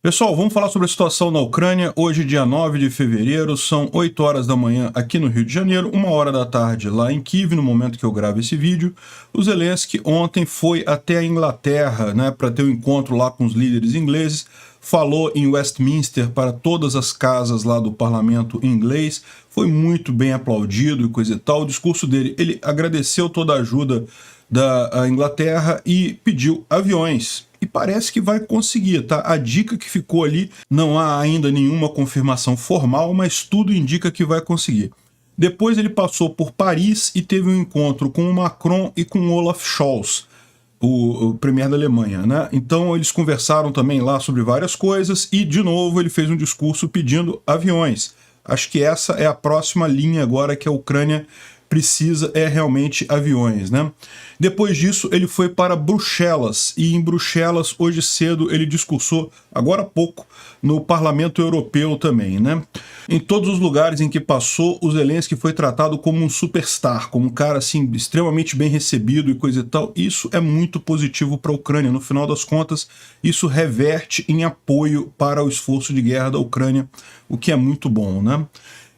Pessoal, vamos falar sobre a situação na Ucrânia. Hoje, dia 9 de fevereiro, são 8 horas da manhã aqui no Rio de Janeiro, 1 hora da tarde lá em Kiev, no momento que eu gravo esse vídeo. O Zelensky ontem foi até a Inglaterra, para ter um encontro lá com os líderes ingleses, falou em Westminster para todas as casas lá do parlamento inglês, foi muito bem aplaudido e coisa e tal. O discurso dele, ele agradeceu toda a ajuda da Inglaterra e pediu aviões. E parece que vai conseguir, tá? A dica que ficou ali, não há ainda nenhuma confirmação formal, mas tudo indica que vai conseguir. Depois ele passou por Paris e teve um encontro com o Macron e com o Olaf Scholz, o premier da Alemanha, né? Então eles conversaram também lá sobre várias coisas e, de novo, ele fez um discurso pedindo aviões. Acho que essa é a próxima linha agora que a Ucrânia precisa, é realmente aviões, né? Depois disso, ele foi para Bruxelas, e em Bruxelas, hoje cedo, ele discursou, agora há pouco, no Parlamento Europeu também, né? Em todos os lugares em que passou, o Zelensky foi tratado como um superstar, como um cara, assim, extremamente bem recebido e coisa e tal. Isso é muito positivo para a Ucrânia. No final das contas, isso reverte em apoio para o esforço de guerra da Ucrânia, o que é muito bom, né?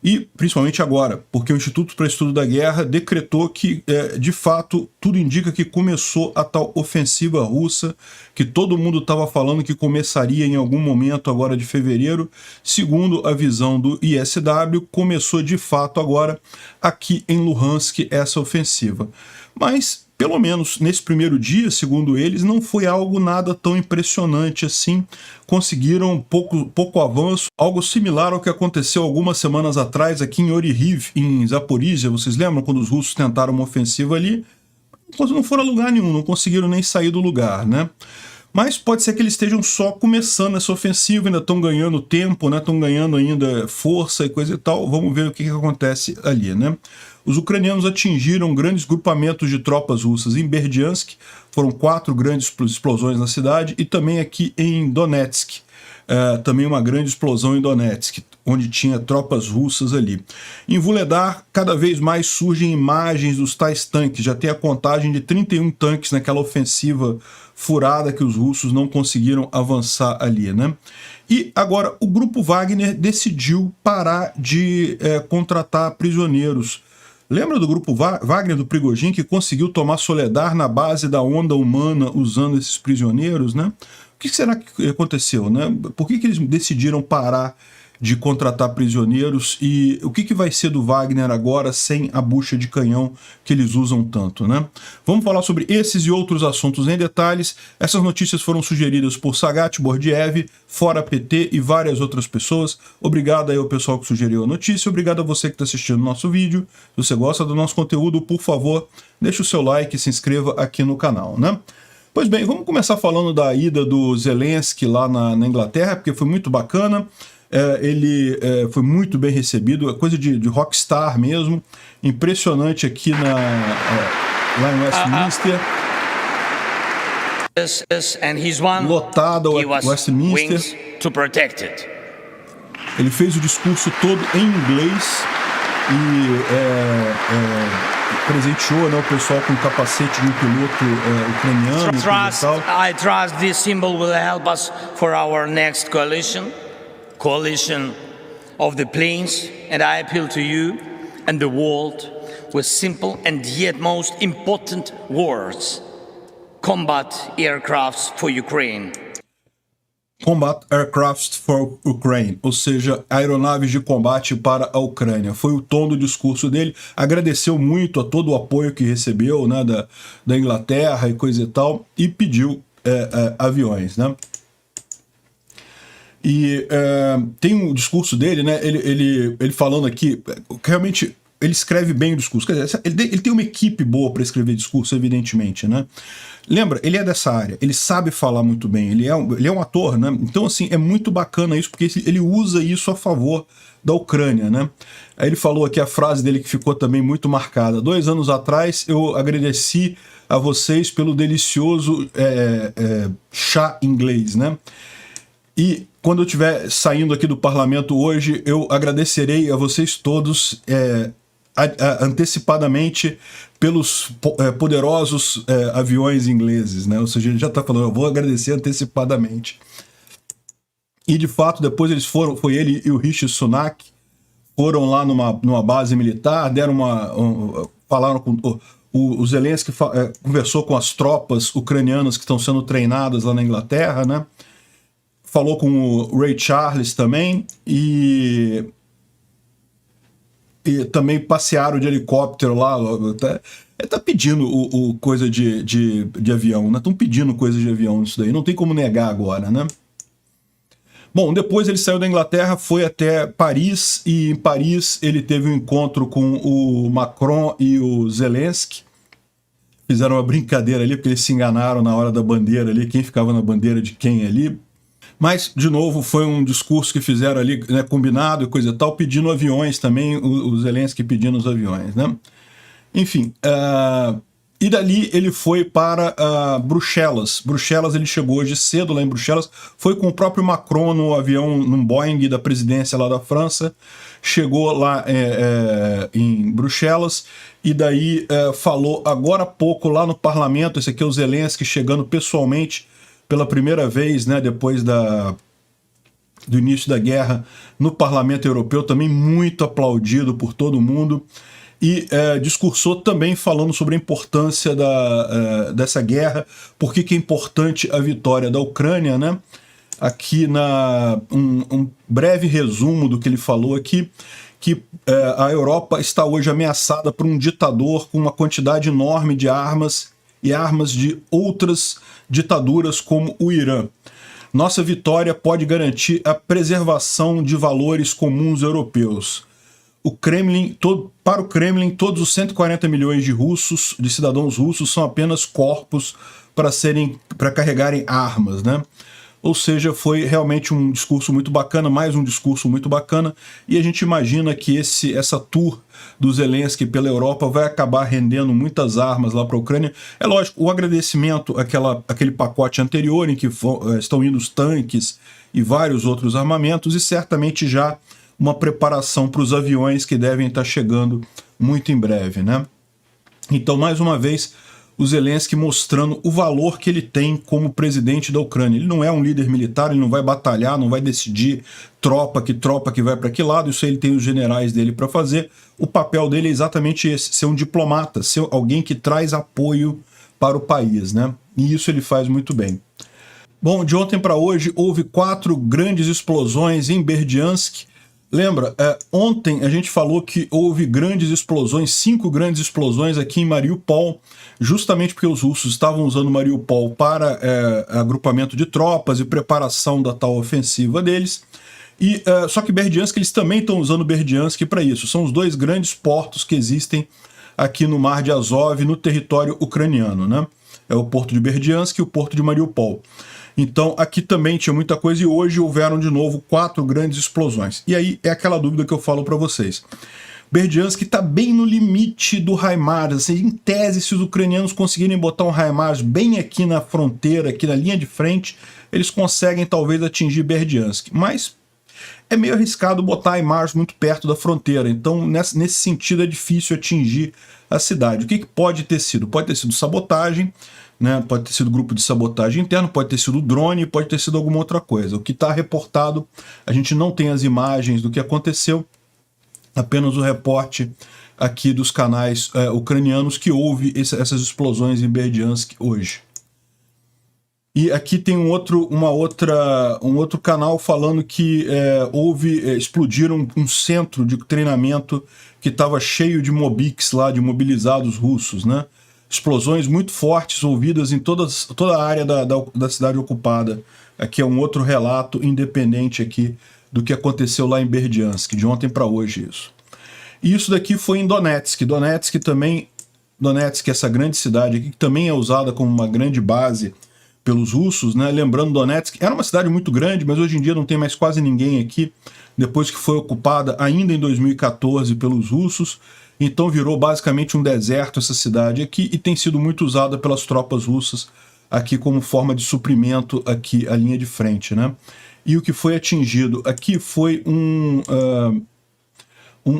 E principalmente agora, porque o Instituto para Estudo da Guerra decretou que, de fato, tudo indica que começou a tal ofensiva russa, que todo mundo estava falando que começaria em algum momento agora de fevereiro. Segundo a visão do ISW, começou de fato agora aqui em Luhansk essa ofensiva. Mas, pelo menos nesse primeiro dia, segundo eles, não foi algo nada tão impressionante assim. Conseguiram pouco avanço, algo similar ao que aconteceu algumas semanas atrás aqui em Orihyiv, em Zaporizhia. Vocês lembram quando os russos tentaram uma ofensiva ali? Não foram a lugar nenhum, não conseguiram nem sair do lugar, né? Mas pode ser que eles estejam só começando essa ofensiva, ainda estão ganhando tempo, né? Estão ganhando ainda força e coisa e tal. Vamos ver o que acontece ali, né? Os ucranianos atingiram grandes grupamentos de tropas russas em Berdyansk, foram 4 grandes explosões na cidade, e também aqui em Donetsk, também uma grande explosão em Donetsk, onde tinha tropas russas ali. Em Vuhledar, cada vez mais surgem imagens dos tais tanques, já tem a contagem de 31 tanques naquela ofensiva furada que os russos não conseguiram avançar ali, né? E agora o grupo Wagner decidiu parar de contratar prisioneiros. Lembra do grupo Wagner, do Prigozhin, que conseguiu tomar Soledar na base da onda humana usando esses prisioneiros, né? O que será que aconteceu, né? Por que eles decidiram parar de contratar prisioneiros e o que vai ser do Wagner agora sem a bucha de canhão que eles usam tanto, né? Vamos falar sobre esses e outros assuntos em detalhes. Essas notícias foram sugeridas por Sagat Bordiev, Fora PT e várias outras pessoas. Obrigado aí ao pessoal que sugeriu a notícia, obrigado a você que está assistindo o nosso vídeo. Se você gosta do nosso conteúdo, por favor, deixe o seu like e se inscreva aqui no canal, né? Pois bem, vamos começar falando da ida do Zelensky lá na Inglaterra, porque foi muito bacana. Ele foi muito bem recebido, coisa de rockstar mesmo, impressionante aqui lá em Westminster. Lotada o Westminster. Ele fez o discurso todo em inglês e presenteou, né, o pessoal com o capacete de um piloto ucraniano. I trust this symbol will help us for our next coalition of the planes, and I appeal to you and the world with simple and yet most important words: combat aircrafts for Ukraine. Combat Aircraft for Ukraine, ou seja, aeronaves de combate para a Ucrânia. Foi o tom do discurso dele, agradeceu muito a todo o apoio que recebeu, né, da Inglaterra e coisa e tal, e pediu aviões, né? E tem um discurso dele, né, ele falando aqui, realmente ele escreve bem o discurso, quer dizer, ele tem uma equipe boa para escrever discurso, evidentemente, né? Lembra, ele é dessa área, ele sabe falar muito bem, ele é um ator, né? Então, assim, é muito bacana isso, porque ele usa isso a favor da Ucrânia, né? Aí ele falou aqui a frase dele que ficou também muito marcada: 2 anos atrás eu agradeci a vocês pelo delicioso chá inglês, né? E quando eu estiver saindo aqui do parlamento hoje, eu agradecerei a vocês todos antecipadamente pelos poderosos aviões ingleses, né? Ou seja, ele já está falando, eu vou agradecer antecipadamente. E de fato, depois eles foram, foi ele e o Rishi Sunak, foram lá numa base militar, falaram com o Zelensky, conversou com as tropas ucranianas que estão sendo treinadas lá na Inglaterra, né? Falou com o Ray Charles também e também passearam de helicóptero lá. Tá pedindo coisa de avião, né? Estão pedindo coisa de avião isso daí, não tem como negar agora, né? Bom, depois ele saiu da Inglaterra, foi até Paris, e em Paris ele teve um encontro com o Macron e o Zelensky. Fizeram uma brincadeira ali, porque eles se enganaram na hora da bandeira ali, quem ficava na bandeira de quem ali. Mas, de novo, foi um discurso que fizeram ali, né, combinado e coisa e tal, pedindo aviões também, o Zelensky pedindo os aviões, né? Enfim, e dali ele foi para Bruxelas. Bruxelas, ele chegou hoje cedo lá em Bruxelas, foi com o próprio Macron no avião, num Boeing da presidência lá da França, chegou lá em Bruxelas, e daí falou agora há pouco lá no parlamento. Esse aqui é o Zelensky chegando pessoalmente pela primeira vez, né, depois do início da guerra, no Parlamento Europeu, também muito aplaudido por todo mundo, e discursou também falando sobre a importância dessa guerra, por que é importante a vitória da Ucrânia, né? Aqui um breve resumo do que ele falou aqui, que a Europa está hoje ameaçada por um ditador com uma quantidade enorme de armas, e armas de outras ditaduras como o Irã. Nossa vitória pode garantir a preservação de valores comuns europeus. Para o Kremlin, todos os 140 milhões de cidadãos russos são apenas corpos para carregarem armas, né? Ou seja, foi realmente um discurso muito bacana, mais um discurso muito bacana, e a gente imagina que essa tour do Zelensky pela Europa vai acabar rendendo muitas armas lá para a Ucrânia. É lógico, o agradecimento àquele pacote anterior em que estão indo os tanques e vários outros armamentos, e certamente já uma preparação para os aviões que devem estar chegando muito em breve, né? Então, mais uma vez, o Zelensky mostrando o valor que ele tem como presidente da Ucrânia. Ele não é um líder militar, ele não vai batalhar, não vai decidir tropa que vai para que lado, isso ele tem os generais dele para fazer. O papel dele é exatamente esse, ser um diplomata, ser alguém que traz apoio para o país, né? E isso ele faz muito bem. Bom, de ontem para hoje houve 4 grandes explosões em Berdiansk. Lembra, ontem a gente falou que houve grandes explosões, 5 grandes explosões aqui em Mariupol, justamente porque os russos estavam usando Mariupol para agrupamento de tropas e preparação da tal ofensiva deles. Só que Berdiansk, eles também estão usando Berdiansk para isso. São os 2 grandes portos que existem aqui no Mar de Azov, no território ucraniano, né? É o porto de Berdiansk e o porto de Mariupol. Então, aqui também tinha muita coisa, e hoje houveram de novo 4 grandes explosões. E aí é aquela dúvida que eu falo para vocês. Berdiansk está bem no limite do HIMARS. Assim, em tese, se os ucranianos conseguirem botar um HIMARS bem aqui na fronteira, aqui na linha de frente, eles conseguem talvez atingir Berdiansk. Mas é meio arriscado botar HIMARS muito perto da fronteira. Então, nesse sentido, é difícil atingir a cidade. O que pode ter sido? Pode ter sido sabotagem, né? Pode ter sido grupo de sabotagem interno, pode ter sido drone, pode ter sido alguma outra coisa. O que está reportado, a gente não tem as imagens do que aconteceu, apenas o reporte aqui dos canais ucranianos que houve essas explosões em Berdiansk hoje. E aqui tem um outro canal falando que explodiram um centro de treinamento que estava cheio de mobiks lá, de mobilizados russos, né? Explosões muito fortes ouvidas em toda a área da cidade ocupada. Aqui é um outro relato independente aqui do que aconteceu lá em Berdiansk, de ontem para hoje isso. E isso daqui foi em Donetsk. Donetsk, essa grande cidade aqui, que também é usada como uma grande base pelos russos, né? Lembrando, Donetsk era uma cidade muito grande, mas hoje em dia não tem mais quase ninguém aqui, depois que foi ocupada ainda em 2014 pelos russos. Então virou basicamente um deserto essa cidade aqui, e tem sido muito usada pelas tropas russas aqui como forma de suprimento aqui, a linha de frente, né? E o que foi atingido aqui foi um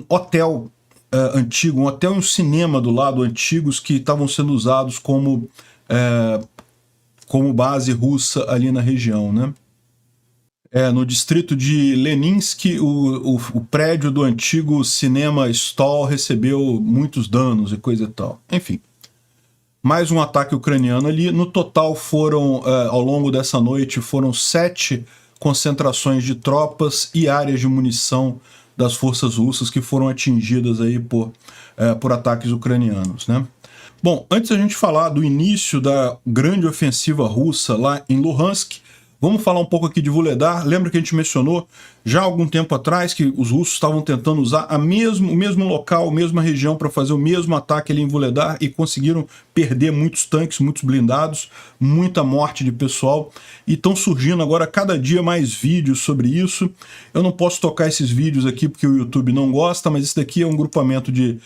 hotel antigo, um hotel e um cinema do lado antigos que estavam sendo usados como base russa ali na região, né? no distrito de Leninsky, o prédio do antigo cinema Stol recebeu muitos danos e coisa e tal. Enfim, mais um ataque ucraniano ali. No total foram, ao longo dessa noite, foram 7 concentrações de tropas e áreas de munição das forças russas que foram atingidas aí por ataques ucranianos, né? Bom, antes da gente falar do início da grande ofensiva russa lá em Luhansk, vamos falar um pouco aqui de Vuhledar. Lembra que a gente mencionou já há algum tempo atrás que os russos estavam tentando usar o mesmo local, a mesma região para fazer o mesmo ataque ali em Vuhledar e conseguiram perder muitos tanques, muitos blindados, muita morte de pessoal. E estão surgindo agora cada dia mais vídeos sobre isso. Eu não posso tocar esses vídeos aqui porque o YouTube não gosta, mas esse daqui é um grupamento de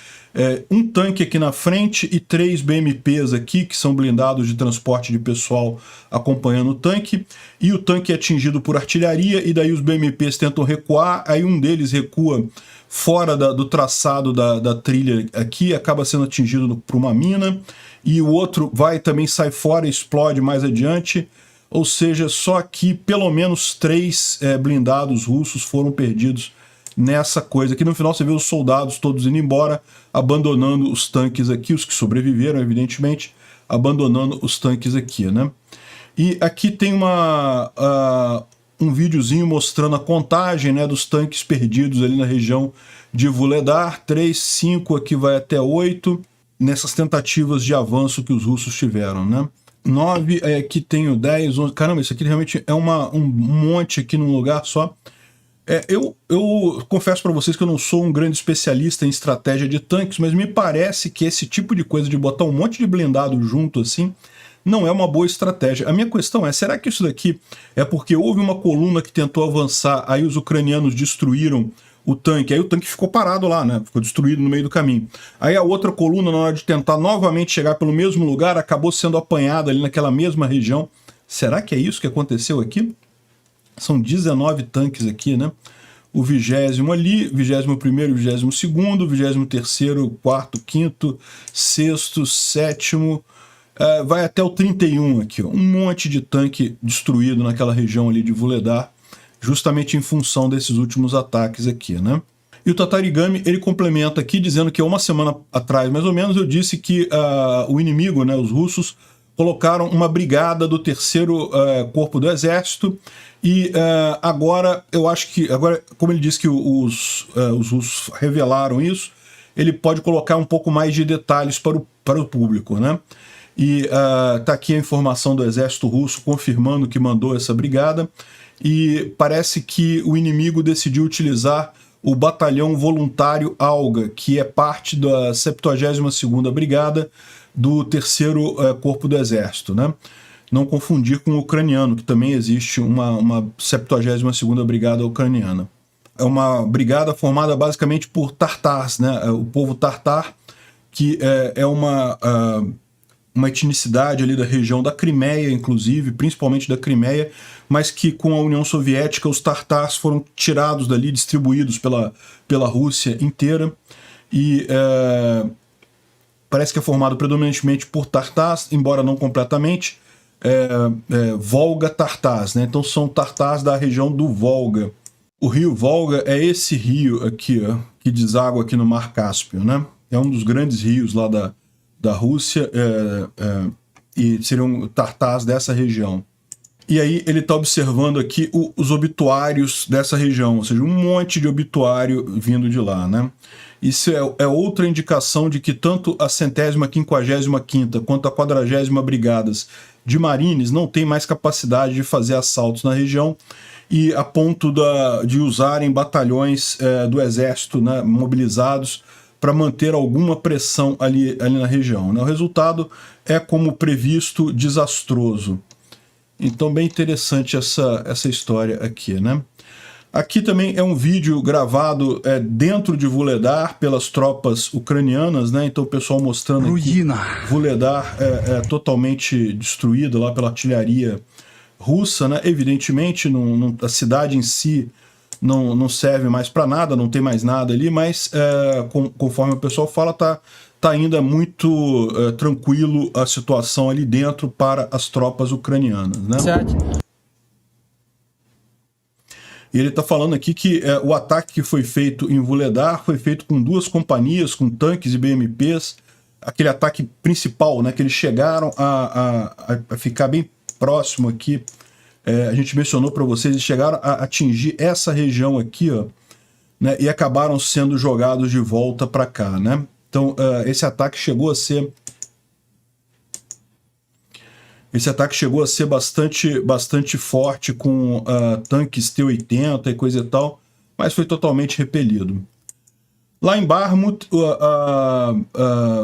um tanque aqui na frente e 3 BMPs aqui, que são blindados de transporte de pessoal acompanhando o tanque, e o tanque é atingido por artilharia, e daí os BMPs tentam recuar, aí um deles recua fora do traçado da trilha aqui, acaba sendo atingido por uma mina, e o outro também sai fora e explode mais adiante. Ou seja, só aqui pelo menos 3 blindados russos foram perdidos nessa coisa. Aqui no final você vê os soldados todos indo embora, abandonando os tanques aqui, os que sobreviveram, evidentemente, abandonando os tanques aqui, né? E aqui tem um videozinho mostrando a contagem, né, dos tanques perdidos ali na região de Vuhledar. 3, 5, aqui vai até 8, nessas tentativas de avanço que os russos tiveram, né? 9, aqui tem o 10, 11... Caramba, isso aqui realmente é um monte aqui num lugar só. Eu confesso para vocês que eu não sou um grande especialista em estratégia de tanques, mas me parece que esse tipo de coisa de botar um monte de blindado junto assim não é uma boa estratégia. A minha questão é, será que isso daqui é porque houve uma coluna que tentou avançar, aí os ucranianos destruíram o tanque, aí o tanque ficou parado lá, né? Ficou destruído no meio do caminho. Aí a outra coluna, na hora de tentar novamente chegar pelo mesmo lugar, acabou sendo apanhada ali naquela mesma região. Será que é isso que aconteceu aqui? São 19 tanques aqui, né? O 20º ali, 21º, 22º, 23º, 4º, 5º, 6º, 7º, vai até o 31 aqui, ó. Um monte de tanque destruído naquela região ali de Vuhledar, justamente em função desses últimos ataques aqui, né? E o Tatarigami, ele complementa aqui dizendo que há uma semana atrás, mais ou menos, eu disse que o inimigo, né, os russos, colocaram uma brigada do 3º Corpo do Exército e agora, eu acho que, como ele disse que os russos revelaram isso, ele pode colocar um pouco mais de detalhes para o público, né? E tá aqui a informação do exército russo confirmando que mandou essa brigada, e parece que o inimigo decidiu utilizar o batalhão voluntário Alga, que é parte da 72ª Brigada do 3º Corpo do Exército, né? Não confundir com o ucraniano, que também existe uma 72ª Brigada ucraniana. É uma brigada formada basicamente por tartars, né? O povo tartar, que é uma etnicidade ali da região da Crimeia, inclusive, principalmente da Crimeia, mas que com a União Soviética os tartars foram tirados dali, distribuídos pela Rússia inteira, e parece que é formado predominantemente por tartars, embora não completamente, Volga-tartars, né? Então são tartars da região do Volga. O rio Volga é esse rio aqui, ó, que deságua aqui no Mar Cáspio, né? É um dos grandes rios lá da Rússia, e seriam tartars dessa região. E aí ele está observando aqui os obituários dessa região, ou seja, um monte de obituário vindo de lá, né? Isso é outra indicação de que tanto a 155ª quanto a 40ª Brigadas de Marines não tem mais capacidade de fazer assaltos na região, e a ponto de usarem batalhões do exército, né, mobilizados para manter alguma pressão ali na região, né? O resultado é, como previsto, desastroso. Então, bem interessante essa história aqui, né? Aqui também é um vídeo gravado dentro de Vuhledar pelas tropas ucranianas, né? Então o pessoal mostrando aqui Vuhledar totalmente destruído lá pela artilharia russa, né? Evidentemente, a cidade em si não serve mais para nada, não tem mais nada ali, mas conforme o pessoal fala, tá ainda muito tranquilo a situação ali dentro para as tropas ucranianas, né? E ele está falando aqui que o ataque que foi feito em Vuhledar foi feito com 2 companhias, com tanques e BMPs, aquele ataque principal, né, que eles chegaram a ficar bem próximo aqui. A gente mencionou para vocês, eles chegaram a atingir essa região aqui, ó, né, e acabaram sendo jogados de volta para cá, né? Então, esse ataque chegou a ser bastante forte com tanques T-80 e coisa e tal, mas foi totalmente repelido. Lá em Bakhmut,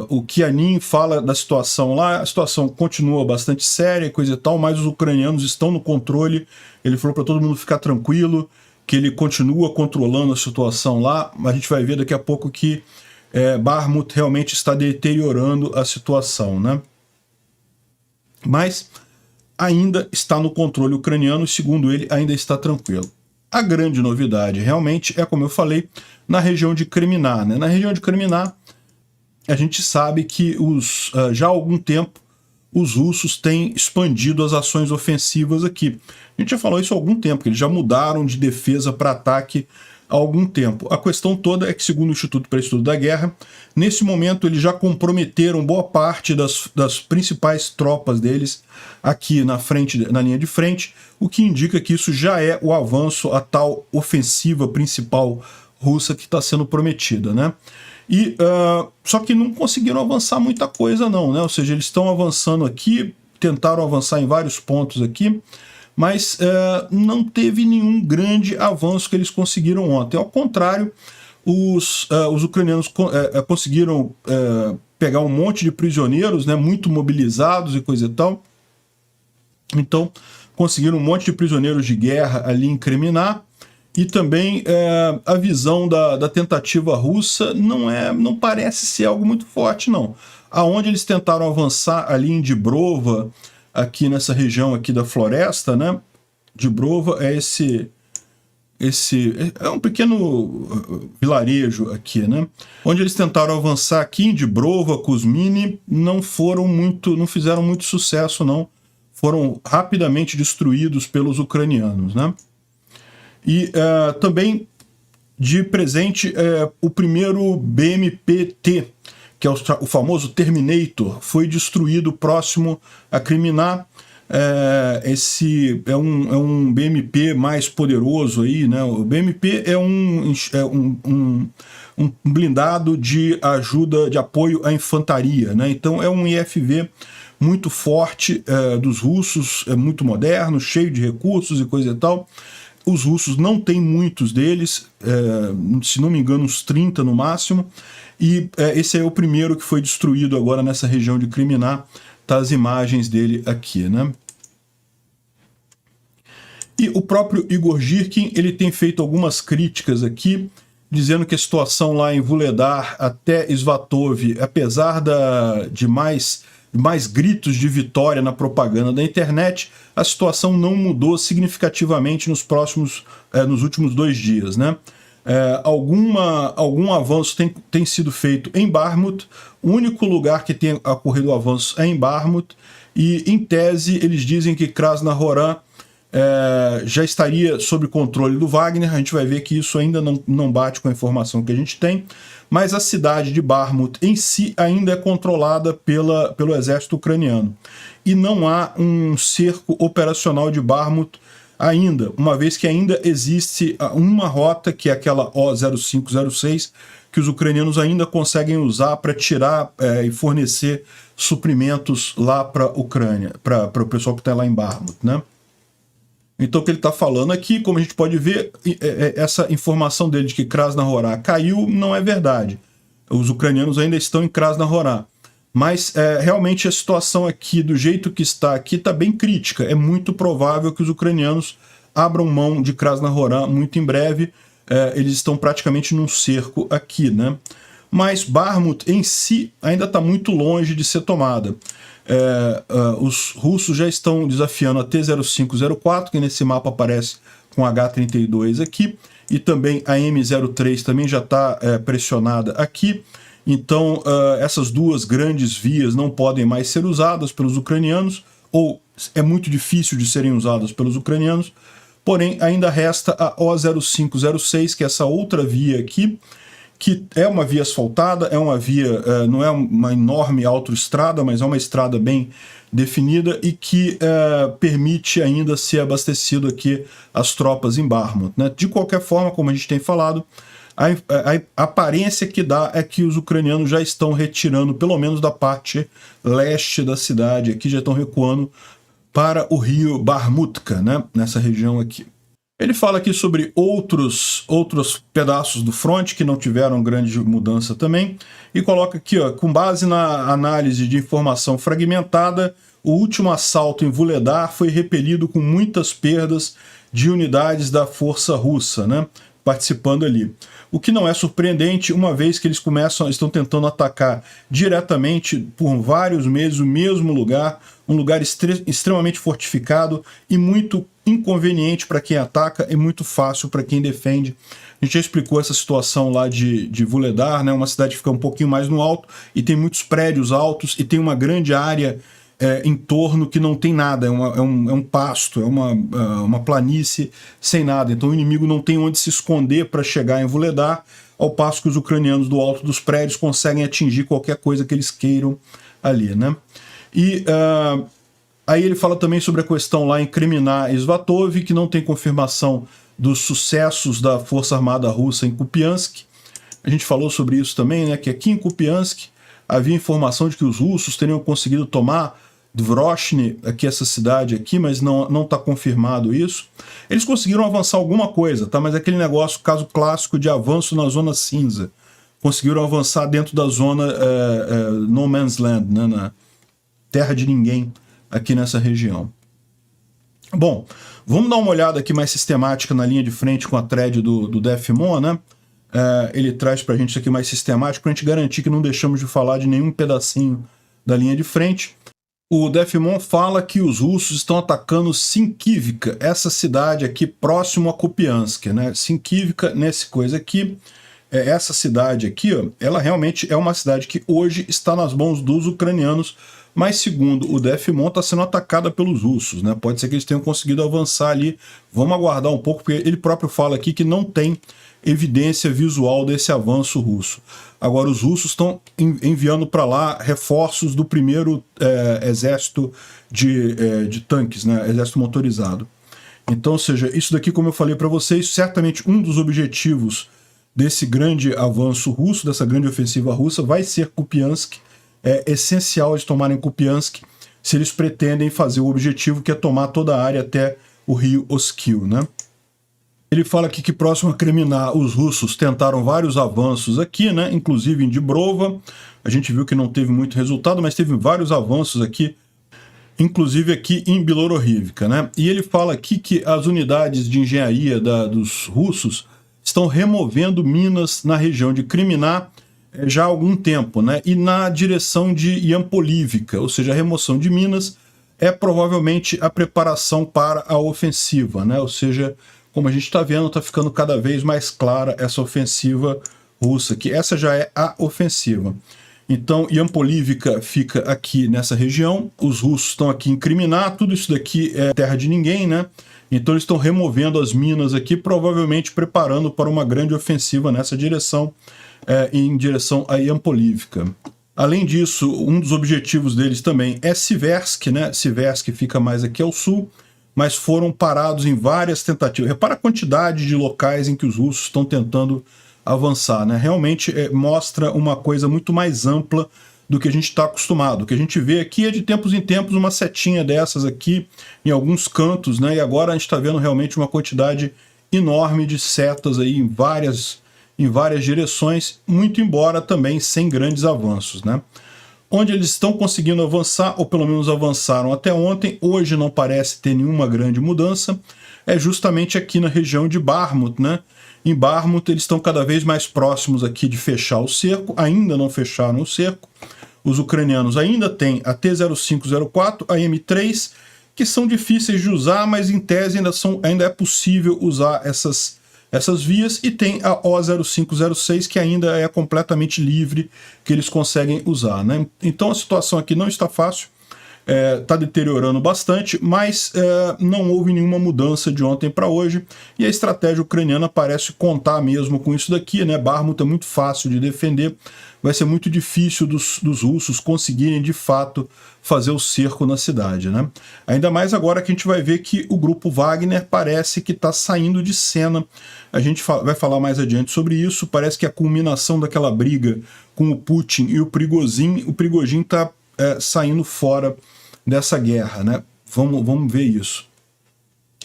o Kianin fala da situação lá, a situação continua bastante séria e coisa e tal, mas os ucranianos estão no controle. Ele falou para todo mundo ficar tranquilo, que ele continua controlando a situação lá, mas a gente vai ver daqui a pouco que Bakhmut realmente está deteriorando a situação, né? Mas ainda está no controle ucraniano e, segundo ele, ainda está tranquilo. A grande novidade, realmente, é, como eu falei, na região de Kreminna, né? Na região de Kreminna, a gente sabe que já há algum tempo os russos têm expandido as ações ofensivas aqui. A gente já falou isso há algum tempo, que eles já mudaram de defesa para ataque há algum tempo. A questão toda é que, segundo o Instituto para Estudo da Guerra, nesse momento eles já comprometeram boa parte das principais tropas deles aqui na linha de frente, o que indica que isso já é o avanço, a tal ofensiva principal russa que está sendo prometida, né? Só que não conseguiram avançar muita coisa não, né? Ou seja, eles estão avançando aqui, tentaram avançar em vários pontos aqui, mas não teve nenhum grande avanço que eles conseguiram ontem. Ao contrário, os ucranianos conseguiram pegar um monte de prisioneiros, né, muito mobilizados e coisa e tal. Então, conseguiram um monte de prisioneiros de guerra ali em Kreminna. E também a visão da tentativa russa não parece ser algo muito forte, não. Aonde eles tentaram avançar ali em Dibrova, aqui nessa região aqui da floresta, né? Dibrova é é um pequeno vilarejo aqui, né? Onde eles tentaram avançar aqui em Dibrova, Kuzmini, não fizeram muito sucesso, não. Foram rapidamente destruídos pelos ucranianos, né? E também de presente o primeiro BMP-T, que é o famoso Terminator, foi destruído próximo a Kreminna. Esse é um BMP mais poderoso aí, né? O BMP é um blindado de ajuda, de apoio à infantaria, né? Então é um IFV muito forte dos russos, é muito moderno, cheio de recursos e coisa e tal. Os russos não têm muitos deles, se não me engano uns 30 no máximo, e esse é o primeiro que foi destruído agora nessa região de Kreminna. Tá as imagens dele aqui, né? E o próprio Igor Girkin, ele tem feito algumas críticas aqui, dizendo que a situação lá em Vuhledar até Svatov, apesar de mais gritos de vitória na propaganda da internet, a situação não mudou significativamente nos últimos 2 dias, né? Algum avanço tem sido feito em Bakhmut. O único lugar que tem ocorrido avanço é em Bakhmut, e em tese eles dizem que Krasnohora já estaria sob controle do Wagner. A gente vai ver que isso ainda não bate com a informação que a gente tem, mas a cidade de Bakhmut em si ainda é controlada pelo exército ucraniano. E não há um cerco operacional de Bakhmut ainda, uma vez que ainda existe uma rota, que é aquela O0506, que os ucranianos ainda conseguem usar para tirar e fornecer suprimentos lá para a Ucrânia, para o pessoal que está lá em Bakhmut, né? Então o que ele está falando aqui, como a gente pode ver, essa informação dele de que Krasnohora caiu não é verdade. Os ucranianos ainda estão em Krasnohora. Mas realmente a situação aqui, do jeito que está aqui, está bem crítica. É muito provável que os ucranianos abram mão de Krasnohora muito em breve. Eles estão praticamente num cerco aqui, né? Mas Bakhmut em si ainda está muito longe de ser tomada. Os russos já estão desafiando a T-0504, que nesse mapa aparece com H-32 aqui, e também a M-03 também já está pressionada aqui. Então essas duas grandes vias não podem mais ser usadas pelos ucranianos, ou é muito difícil de serem usadas pelos ucranianos, porém ainda resta a O0506, que é essa outra via aqui, que é uma via asfaltada, é uma via, não é uma enorme autoestrada, mas é uma estrada bem definida e que permite ainda ser abastecido aqui as tropas em Bakhmut, né? De qualquer forma, como a gente tem falado, a aparência que dá é que os ucranianos já estão retirando, pelo menos da parte leste da cidade, aqui já estão recuando para o rio Bakhmutka, né? Nessa região aqui. Ele fala aqui sobre outros pedaços do fronte que não tiveram grande mudança também, e coloca aqui, ó, com base na análise de informação fragmentada, o último assalto em Vuhledar foi repelido com muitas perdas de unidades da força russa, né, participando ali. O que não é surpreendente, uma vez que eles estão tentando atacar diretamente por vários meses o mesmo lugar, um lugar extremamente fortificado e muito inconveniente para quem ataca e muito fácil para quem defende. A gente já explicou essa situação lá de Vuhledar, né? Uma cidade que fica um pouquinho mais no alto e tem muitos prédios altos e tem uma grande área em torno que não tem nada, é um pasto, é uma planície sem nada. Então o inimigo não tem onde se esconder para chegar em Vuhledar, ao passo que os ucranianos do alto dos prédios conseguem atingir qualquer coisa que eles queiram ali, né? E aí ele fala também sobre a questão lá incriminar Svatov, que não tem confirmação dos sucessos da Força Armada Russa em Kupiansk. A gente falou sobre isso também, né, que aqui em Kupiansk havia informação de que os russos teriam conseguido tomar Dvoroshny, aqui essa cidade aqui, mas não está confirmado isso. Eles conseguiram avançar alguma coisa, tá? Mas é aquele negócio, caso clássico de avanço na zona cinza. Conseguiram avançar dentro da zona No Man's Land, né, na terra de ninguém aqui nessa região. Bom, vamos dar uma olhada aqui mais sistemática na linha de frente com a thread do Defmon, né? Ele traz pra gente isso aqui mais sistemático, pra gente garantir que não deixamos de falar de nenhum pedacinho da linha de frente. O Defmon fala que os russos estão atacando Sinkivka, essa cidade aqui próximo a Kupiansk, né? Sinkivka, nesse coisa aqui, essa cidade aqui, ó, ela realmente é uma cidade que hoje está nas mãos dos ucranianos, mas segundo o Defmon está sendo atacada pelos russos, né? Pode ser que eles tenham conseguido avançar ali. Vamos aguardar um pouco, porque ele próprio fala aqui que não tem evidência visual desse avanço russo. Agora, os russos estão enviando para lá reforços do primeiro exército de tanques, né? Exército motorizado. Então, ou seja, isso daqui, como eu falei para vocês, certamente um dos objetivos desse grande avanço russo, dessa grande ofensiva russa, vai ser Kupiansk. É essencial eles tomarem Kupiansk se eles pretendem fazer o objetivo, que é tomar toda a área até o rio Oskil, né? Ele fala aqui que próximo a Kreminá, os russos tentaram vários avanços aqui, né? Inclusive em Dibrova. A gente viu que não teve muito resultado, mas teve vários avanços aqui, inclusive aqui em Bilororivka, né? E ele fala aqui que as unidades de engenharia dos russos estão removendo minas na região de Kreminá já há algum tempo, né? E na direção de Yampolivka, ou seja, a remoção de minas é provavelmente a preparação para a ofensiva, né? Ou seja, como a gente está vendo, está ficando cada vez mais clara essa ofensiva russa, que essa já é a ofensiva. Então, Yampolivka fica aqui nessa região, os russos estão aqui em Kreminá, tudo isso daqui é terra de ninguém, né? Então eles estão removendo as minas aqui, provavelmente preparando para uma grande ofensiva nessa direção, em direção a Yampolivka. Além disso, um dos objetivos deles também é Siversk, né? Siversk fica mais aqui ao sul, mas foram parados em várias tentativas. Repara a quantidade de locais em que os russos estão tentando avançar, né? Realmente mostra uma coisa muito mais ampla do que a gente está acostumado. O que a gente vê aqui é de tempos em tempos uma setinha dessas aqui em alguns cantos, né? E agora a gente está vendo realmente uma quantidade enorme de setas aí em várias direções, muito embora também sem grandes avanços, né? Onde eles estão conseguindo avançar, ou pelo menos avançaram até ontem, hoje não parece ter nenhuma grande mudança, é justamente aqui na região de Bakhmut, né? Em Bakhmut eles estão cada vez mais próximos aqui de fechar o cerco, ainda não fecharam o cerco. Os ucranianos ainda têm a T-0504, a M3, que são difíceis de usar, mas em tese ainda é possível usar essas vias, e tem a O0506, que ainda é completamente livre, que eles conseguem usar, né? Então a situação aqui não está fácil. está deteriorando bastante, mas não houve nenhuma mudança de ontem para hoje, e a estratégia ucraniana parece contar mesmo com isso daqui, né? Bakhmut é muito fácil de defender, vai ser muito difícil dos russos conseguirem de fato fazer o cerco na cidade, né? Ainda mais agora que a gente vai ver que o grupo Wagner parece que está saindo de cena. A gente vai falar mais adiante sobre isso. Parece que a culminação daquela briga com o Putin e o Prigozhin está saindo fora dessa guerra, né? Vamos ver isso.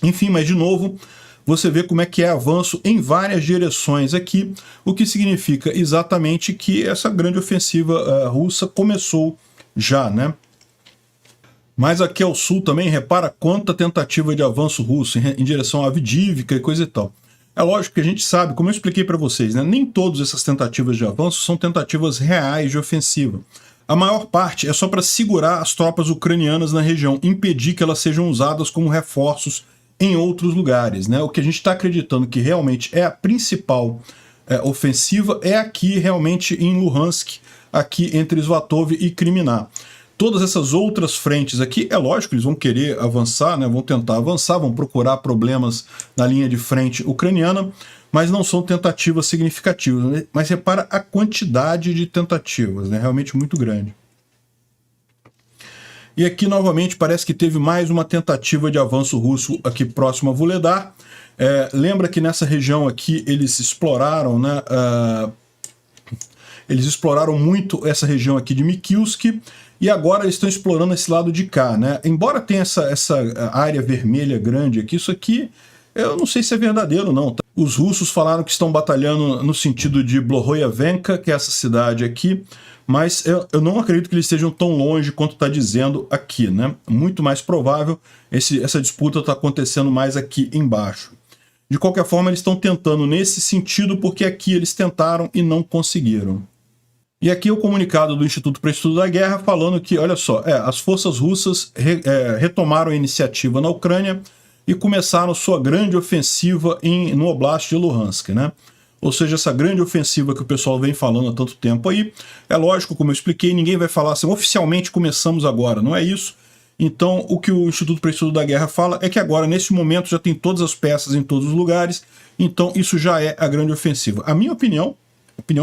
Enfim, mas de novo, você vê como é que é avanço em várias direções aqui, o que significa exatamente que essa grande ofensiva russa começou já, né? Mas aqui ao sul também, repara quanta tentativa de avanço russo em direção a Avdiivka e coisa e tal. É lógico que a gente sabe, como eu expliquei para vocês, né? Nem todas essas tentativas de avanço são tentativas reais de ofensiva. A maior parte é só para segurar as tropas ucranianas na região, impedir que elas sejam usadas como reforços em outros lugares, né? O que a gente está acreditando que realmente é a principal ofensiva é aqui realmente em Luhansk, aqui entre Svatov e Kriminá. Todas essas outras frentes aqui, é lógico, eles vão querer avançar, né? Vão tentar avançar, vão procurar problemas na linha de frente ucraniana, mas não são tentativas significativas, né? Mas repara a quantidade de tentativas, né? Realmente muito grande. E aqui, novamente, parece que teve mais uma tentativa de avanço russo aqui próximo a Vuhledar. Lembra que nessa região aqui eles exploraram, né? Eles exploraram muito essa região aqui de Mikilsk, e agora eles estão explorando esse lado de cá, né? Embora tenha essa área vermelha grande aqui, isso aqui eu não sei se é verdadeiro não. Tá? Os russos falaram que estão batalhando no sentido de Blohoyavenka, que é essa cidade aqui, mas eu não acredito que eles estejam tão longe quanto está dizendo aqui, né? Muito mais provável, essa disputa está acontecendo mais aqui embaixo. De qualquer forma, eles estão tentando nesse sentido, porque aqui eles tentaram e não conseguiram. E aqui o comunicado do Instituto para Estudo da Guerra falando que, olha só, as forças russas retomaram a iniciativa na Ucrânia e começaram sua grande ofensiva no Oblast de Luhansk, né? Ou seja, essa grande ofensiva que o pessoal vem falando há tanto tempo aí, é lógico, como eu expliquei, ninguém vai falar assim, oficialmente começamos agora, não é isso? Então, o que o Instituto para Estudo da Guerra fala é que agora, nesse momento, já tem todas as peças em todos os lugares, então isso já é a grande ofensiva. A minha opinião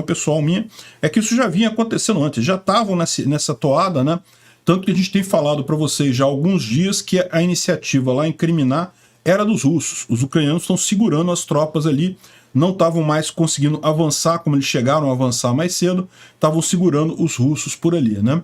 pessoal minha, é que isso já vinha acontecendo antes, já estavam nessa toada, né? Tanto que a gente tem falado para vocês já há alguns dias que a iniciativa lá em Kriminá era dos russos. Os ucranianos estão segurando as tropas ali, não estavam mais conseguindo avançar como eles chegaram a avançar mais cedo, estavam segurando os russos por ali, né?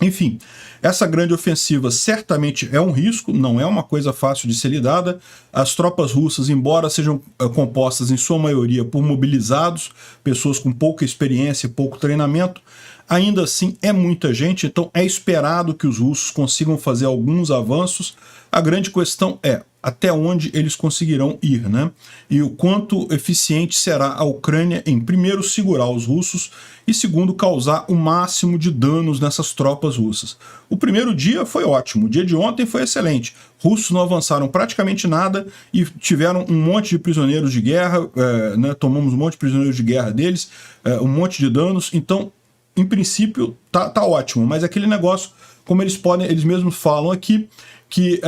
Enfim, essa grande ofensiva certamente é um risco, não é uma coisa fácil de ser lidada. As tropas russas, embora sejam compostas em sua maioria por mobilizados, pessoas com pouca experiência e pouco treinamento, ainda assim é muita gente, então é esperado que os russos consigam fazer alguns avanços. A grande questão é até onde eles conseguirão ir, né? E o quanto eficiente será a Ucrânia em, primeiro, segurar os russos e, segundo, causar o máximo de danos nessas tropas russas. O primeiro dia foi ótimo, o dia de ontem foi excelente. Russos não avançaram praticamente nada e tiveram um monte de prisioneiros de guerra, né? Tomamos um monte de prisioneiros de guerra deles, um monte de danos, então, em princípio, tá ótimo, mas aquele negócio, como eles mesmos falam aqui, que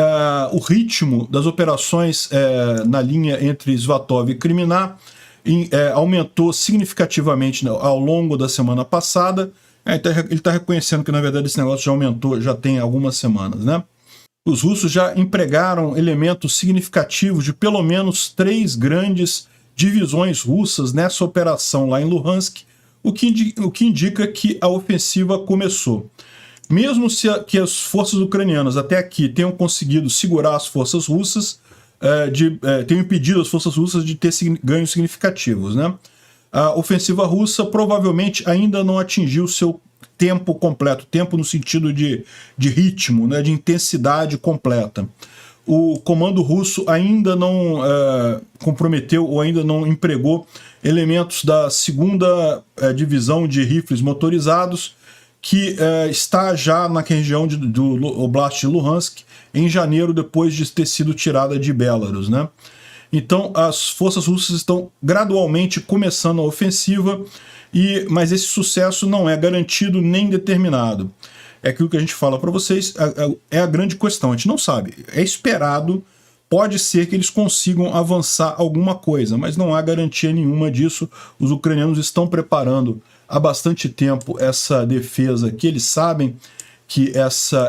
o ritmo das operações na linha entre Svatov e Kriminá aumentou significativamente ao longo da semana passada. Ele está reconhecendo que, na verdade, esse negócio já aumentou, já tem algumas semanas, né? Os russos já empregaram elementos significativos de pelo menos 3 grandes divisões russas nessa operação lá em Luhansk, o que indica que a ofensiva começou. Mesmo que as forças ucranianas até aqui tenham conseguido segurar as forças russas, tenham impedido as forças russas de ter ganhos significativos, né? A ofensiva russa provavelmente ainda não atingiu o seu tempo completo, tempo no sentido de ritmo, né, de intensidade completa. O comando russo ainda não comprometeu ou ainda não empregou elementos da 2ª divisão de rifles motorizados, que está já na região do Oblast de Luhansk em janeiro, depois de ter sido tirada de Belarus, né? Então, as forças russas estão gradualmente começando a ofensiva, mas esse sucesso não é garantido nem determinado. É aquilo que a gente fala para vocês, é a grande questão, a gente não sabe. É esperado, pode ser que eles consigam avançar alguma coisa, mas não há garantia nenhuma disso. Os ucranianos estão preparando há bastante tempo essa defesa, que eles sabem que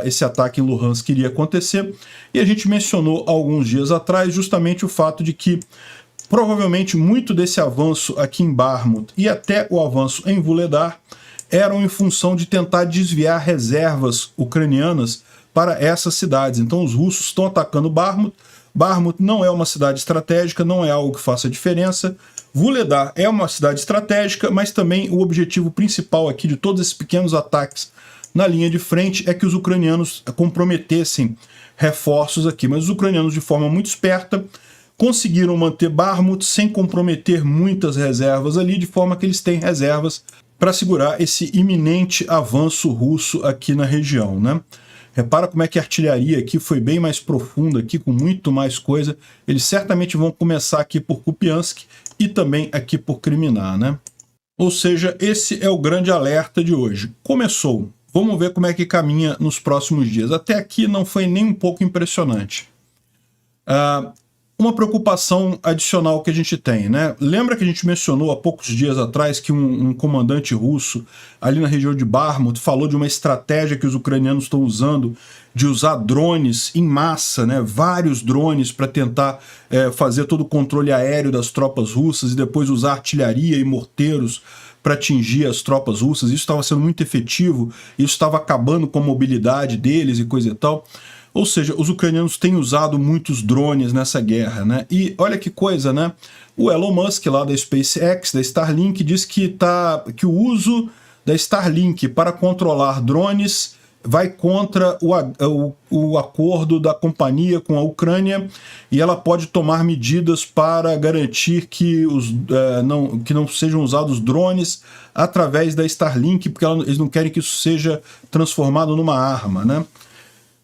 esse ataque em Luhansk iria acontecer, e a gente mencionou alguns dias atrás justamente o fato de que provavelmente muito desse avanço aqui em Bakhmut e até o avanço em Vuhledar eram em função de tentar desviar reservas ucranianas para essas cidades. Então os russos estão atacando Bakhmut. Bakhmut não é uma cidade estratégica, não é algo que faça diferença. Vuhledar é uma cidade estratégica, mas também o objetivo principal aqui de todos esses pequenos ataques na linha de frente é que os ucranianos comprometessem reforços aqui. Mas os ucranianos, de forma muito esperta, conseguiram manter Bakhmut sem comprometer muitas reservas ali, de forma que eles têm reservas para segurar esse iminente avanço russo aqui na região, né? Repara como é que a artilharia aqui foi bem mais profunda, aqui com muito mais coisa. Eles certamente vão começar aqui por Kupiansk e também aqui por Kriminá, né? Ou seja, esse é o grande alerta de hoje. Começou. Vamos ver como é que caminha nos próximos dias. Até aqui não foi nem um pouco impressionante. Uma preocupação adicional que a gente tem, né? Lembra que a gente mencionou há poucos dias atrás que um comandante russo ali na região de Bakhmut falou de uma estratégia que os ucranianos estão usando de usar drones em massa, né? Vários drones para tentar fazer todo o controle aéreo das tropas russas e depois usar artilharia e morteiros para atingir as tropas russas. Isso estava sendo muito efetivo, isso estava acabando com a mobilidade deles e coisa e tal. Ou seja, os ucranianos têm usado muitos drones nessa guerra, né? E olha que coisa, né? O Elon Musk lá da SpaceX, da Starlink, diz que o uso da Starlink para controlar drones vai contra o acordo da companhia com a Ucrânia, e ela pode tomar medidas para garantir que não sejam usados drones através da Starlink, porque eles não querem que isso seja transformado numa arma, né?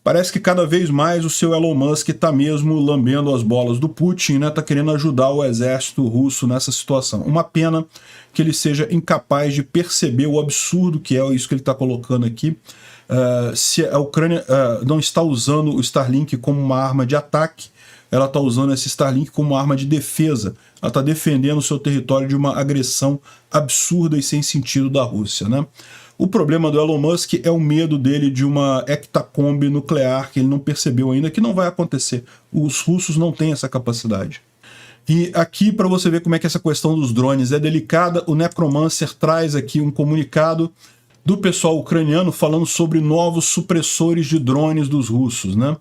Parece que cada vez mais o seu Elon Musk está mesmo lambendo as bolas do Putin, né? Está querendo ajudar o exército russo nessa situação. Uma pena que ele seja incapaz de perceber o absurdo que é isso que ele está colocando aqui. Se a Ucrânia não está usando o Starlink como uma arma de ataque, ela está usando esse Starlink como uma arma de defesa. Ela está defendendo o seu território de uma agressão absurda e sem sentido da Rússia, né? O problema do Elon Musk é o medo dele de uma hectacombe nuclear, que ele não percebeu ainda, que não vai acontecer. Os russos não têm essa capacidade. E aqui, para você ver como é que essa questão dos drones é delicada, o Necromancer traz aqui um comunicado do pessoal ucraniano falando sobre novos supressores de drones dos russos, né?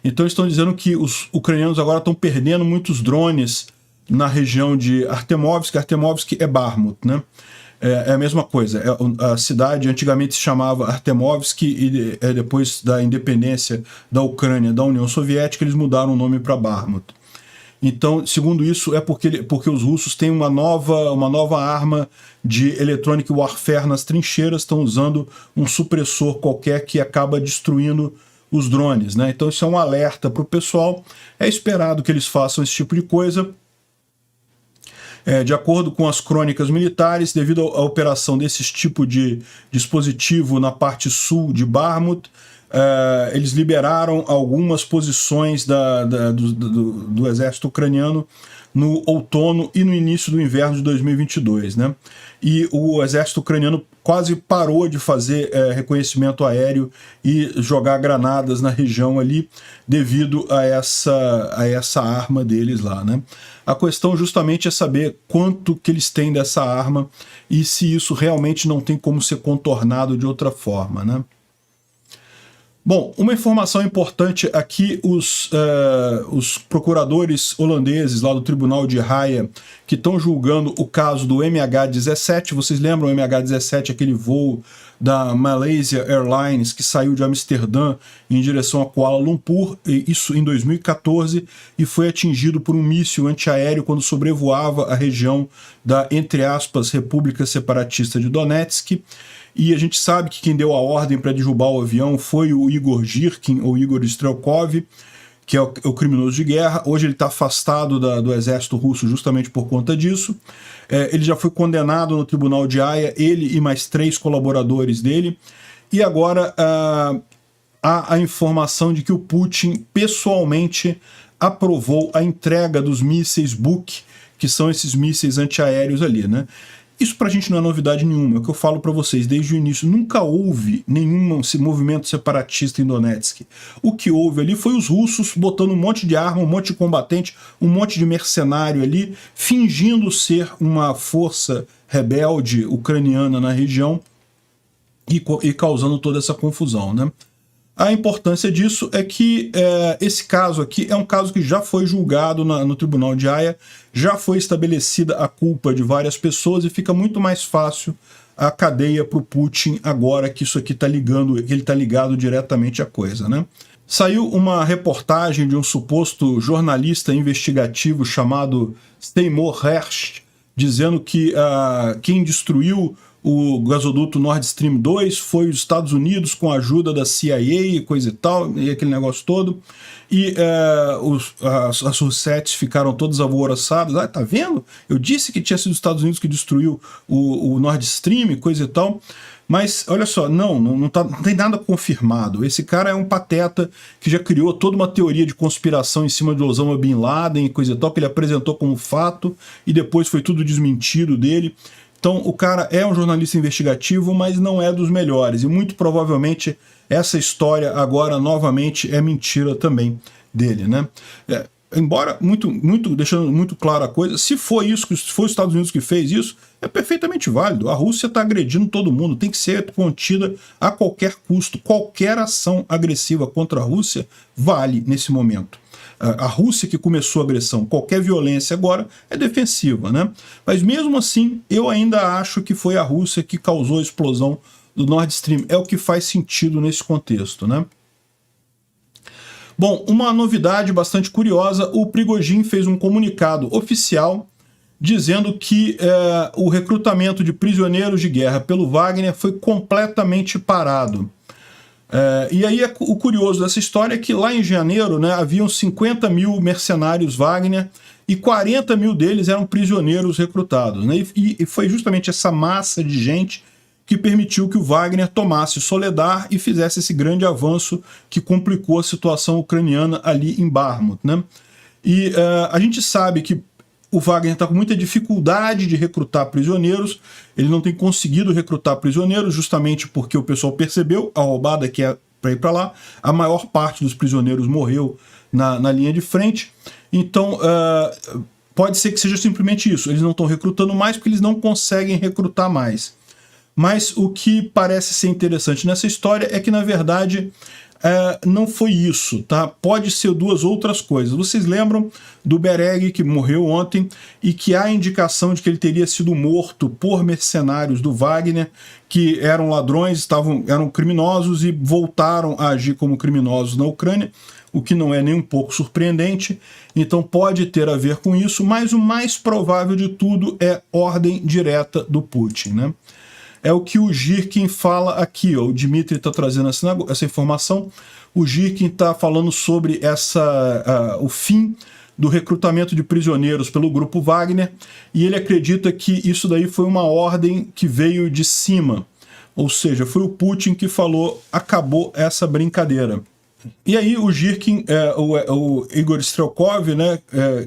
Então estão dizendo que os ucranianos agora estão perdendo muitos drones na região de Artemovsk. Artemovsk é Bakhmut, né? É a mesma coisa. A cidade antigamente se chamava Artemovsk e depois da independência da Ucrânia da União Soviética eles mudaram o nome para Bakhmut. Então, segundo isso, é porque os russos têm uma nova arma de electronic warfare nas trincheiras, estão usando um supressor qualquer que acaba destruindo os drones, né? Então isso é um alerta para o pessoal. É esperado que eles façam esse tipo de coisa. De acordo com as crônicas militares, devido à operação desse tipo de dispositivo na parte sul de Bakhmut, eles liberaram algumas posições do exército ucraniano no outono e no início do inverno de 2022, né? E o exército ucraniano quase parou de fazer reconhecimento aéreo e jogar granadas na região ali devido a essa arma deles lá, né? A questão justamente é saber quanto que eles têm dessa arma e se isso realmente não tem como ser contornado de outra forma, né? Bom, uma informação importante aqui, os procuradores holandeses lá do Tribunal de Haia, que estão julgando o caso do MH17, vocês lembram o MH17, aquele voo da Malaysia Airlines que saiu de Amsterdã em direção a Kuala Lumpur, isso em 2014, e foi atingido por um míssil antiaéreo quando sobrevoava a região da, entre aspas, República Separatista de Donetsk. E a gente sabe que quem deu a ordem para derrubar o avião foi o Igor Girkin, ou Igor Strelkov, que é o criminoso de guerra. Hoje ele está afastado do exército russo justamente por conta disso. Ele já foi condenado no Tribunal de Haia, ele e mais 3 colaboradores dele. e agora há a informação de que o Putin pessoalmente aprovou a entrega dos mísseis Buk, que são esses mísseis antiaéreos ali, né? Isso pra gente não é novidade nenhuma, é o que eu falo pra vocês desde o início. Nunca houve nenhum movimento separatista em Donetsk. O que houve ali foi os russos botando um monte de arma, um monte de combatente, um monte de mercenário ali, fingindo ser uma força rebelde ucraniana na região e causando toda essa confusão, né? A importância disso é que esse caso aqui é um caso que já foi julgado no Tribunal de Haia, já foi estabelecida a culpa de várias pessoas e fica muito mais fácil a cadeia para o Putin agora que isso aqui está ligando, que ele está ligado diretamente à coisa, né? Saiu uma reportagem de um suposto jornalista investigativo chamado Seymour Hersh, dizendo que quem destruiu o gasoduto Nord Stream 2 foi os Estados Unidos com a ajuda da CIA e coisa e tal, e aquele negócio todo. E as Russettes ficaram todas alvoroçadas. Ah, tá vendo? Eu disse que tinha sido os Estados Unidos que destruiu o Nord Stream, coisa e tal. Mas, olha só, não tem nada confirmado. Esse cara é um pateta que já criou toda uma teoria de conspiração em cima de Osama Bin Laden e coisa e tal, que ele apresentou como fato, e depois foi tudo desmentido dele. Então, o cara é um jornalista investigativo, mas não é dos melhores. E muito provavelmente essa história agora, novamente, é mentira também dele, né? Embora, deixando muito clara a coisa, se foi isso, se foi os Estados Unidos que fez isso, é perfeitamente válido. A Rússia está agredindo todo mundo, tem que ser contida a qualquer custo. Qualquer ação agressiva contra a Rússia vale nesse momento. A Rússia que começou a agressão, qualquer violência agora é defensiva, né? Mas mesmo assim, eu ainda acho que foi a Rússia que causou a explosão do Nord Stream. É o que faz sentido nesse contexto, né? Bom, uma novidade bastante curiosa, o Prigozhin fez um comunicado oficial dizendo que o recrutamento de prisioneiros de guerra pelo Wagner foi completamente parado. E aí o curioso dessa história é que lá em janeiro, né, haviam 50 mil mercenários Wagner e 40 mil deles eram prisioneiros recrutados, né? E foi justamente essa massa de gente que permitiu que o Wagner tomasse Soledar e fizesse esse grande avanço que complicou a situação ucraniana ali em Bakhmut, né? E a gente sabe que o Wagner está com muita dificuldade de recrutar prisioneiros, ele não tem conseguido recrutar prisioneiros justamente porque o pessoal percebeu a roubada que é para ir para lá, a maior parte dos prisioneiros morreu na linha de frente, então pode ser que seja simplesmente isso, eles não estão recrutando mais porque eles não conseguem recrutar mais. Mas o que parece ser interessante nessa história é que, na verdade, não foi isso, tá? Pode ser duas outras coisas. Vocês lembram do Bereg, que morreu ontem, e que há indicação de que ele teria sido morto por mercenários do Wagner, que eram ladrões, eram criminosos e voltaram a agir como criminosos na Ucrânia, o que não é nem um pouco surpreendente. Então pode ter a ver com isso, mas o mais provável de tudo é ordem direta do Putin, né? É o que o Girkin fala aqui, ó. O Dmitry está trazendo essa informação. O Girkin está falando sobre o fim do recrutamento de prisioneiros pelo grupo Wagner, e ele acredita que isso daí foi uma ordem que veio de cima. Ou seja, foi o Putin que falou, acabou essa brincadeira. E aí o Girkin, o Igor Strelkov, né,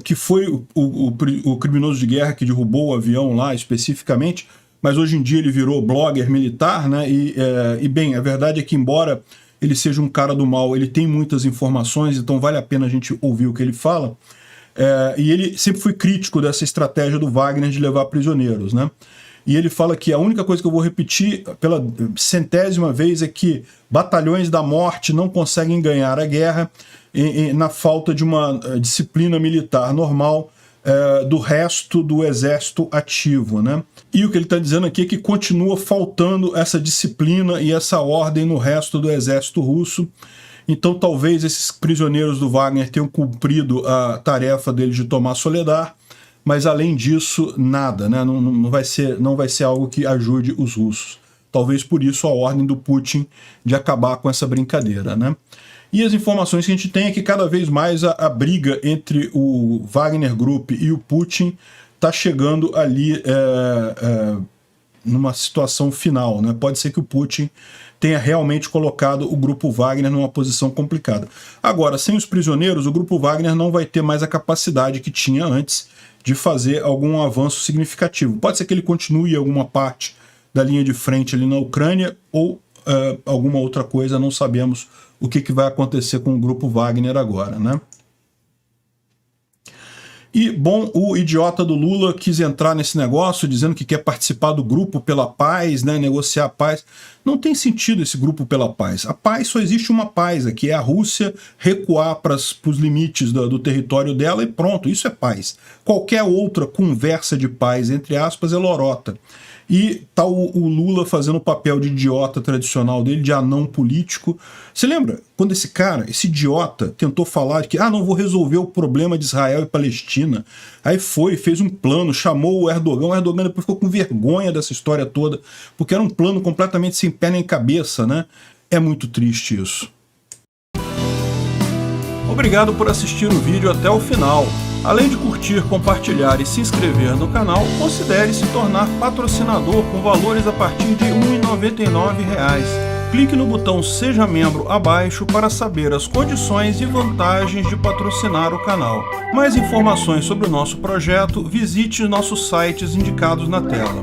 que foi o criminoso de guerra que derrubou o avião lá especificamente, mas hoje em dia ele virou blogger militar, né? E bem, a verdade é que, embora ele seja um cara do mal, ele tem muitas informações, então vale a pena a gente ouvir o que ele fala. E ele sempre foi crítico dessa estratégia do Wagner de levar prisioneiros, né? E ele fala que a única coisa que eu vou repetir pela centésima vez é que batalhões da morte não conseguem ganhar a guerra na falta de uma disciplina militar normal do resto do exército ativo, né? E o que ele está dizendo aqui é que continua faltando essa disciplina e essa ordem no resto do exército russo. Então talvez esses prisioneiros do Wagner tenham cumprido a tarefa deles de tomar Soledar, mas além disso, nada, né? Não vai ser algo que ajude os russos. Talvez por isso a ordem do Putin de acabar com essa brincadeira, né? E as informações que a gente tem é que cada vez mais a briga entre o Wagner Group e o Putin está chegando ali numa situação final, né? Pode ser que o Putin tenha realmente colocado o Grupo Wagner numa posição complicada. Agora, sem os prisioneiros, o Grupo Wagner não vai ter mais a capacidade que tinha antes de fazer algum avanço significativo. Pode ser que ele continue alguma parte da linha de frente ali na Ucrânia ou alguma outra coisa, não sabemos o que vai acontecer com o Grupo Wagner agora, né? E, bom, o idiota do Lula quis entrar nesse negócio dizendo que quer participar do Grupo pela Paz, né, negociar a paz. Não tem sentido esse Grupo pela Paz. A paz, só existe uma paz aqui, é a Rússia recuar para os limites do território dela e pronto, isso é paz. Qualquer outra conversa de paz, entre aspas, é lorota. E tá o Lula fazendo o papel de idiota tradicional dele, de anão político. Você lembra quando esse cara, esse idiota, tentou falar que não vou resolver o problema de Israel e Palestina? Aí fez um plano, chamou o Erdogan depois ficou com vergonha dessa história toda, porque era um plano completamente sem pé nem cabeça, né? É muito triste isso. Obrigado por assistir o vídeo até o final. Além de curtir, compartilhar e se inscrever no canal, considere se tornar patrocinador com valores a partir de R$ 1,99. Clique no botão Seja Membro abaixo para saber as condições e vantagens de patrocinar o canal. Mais informações sobre o nosso projeto, visite nossos sites indicados na tela.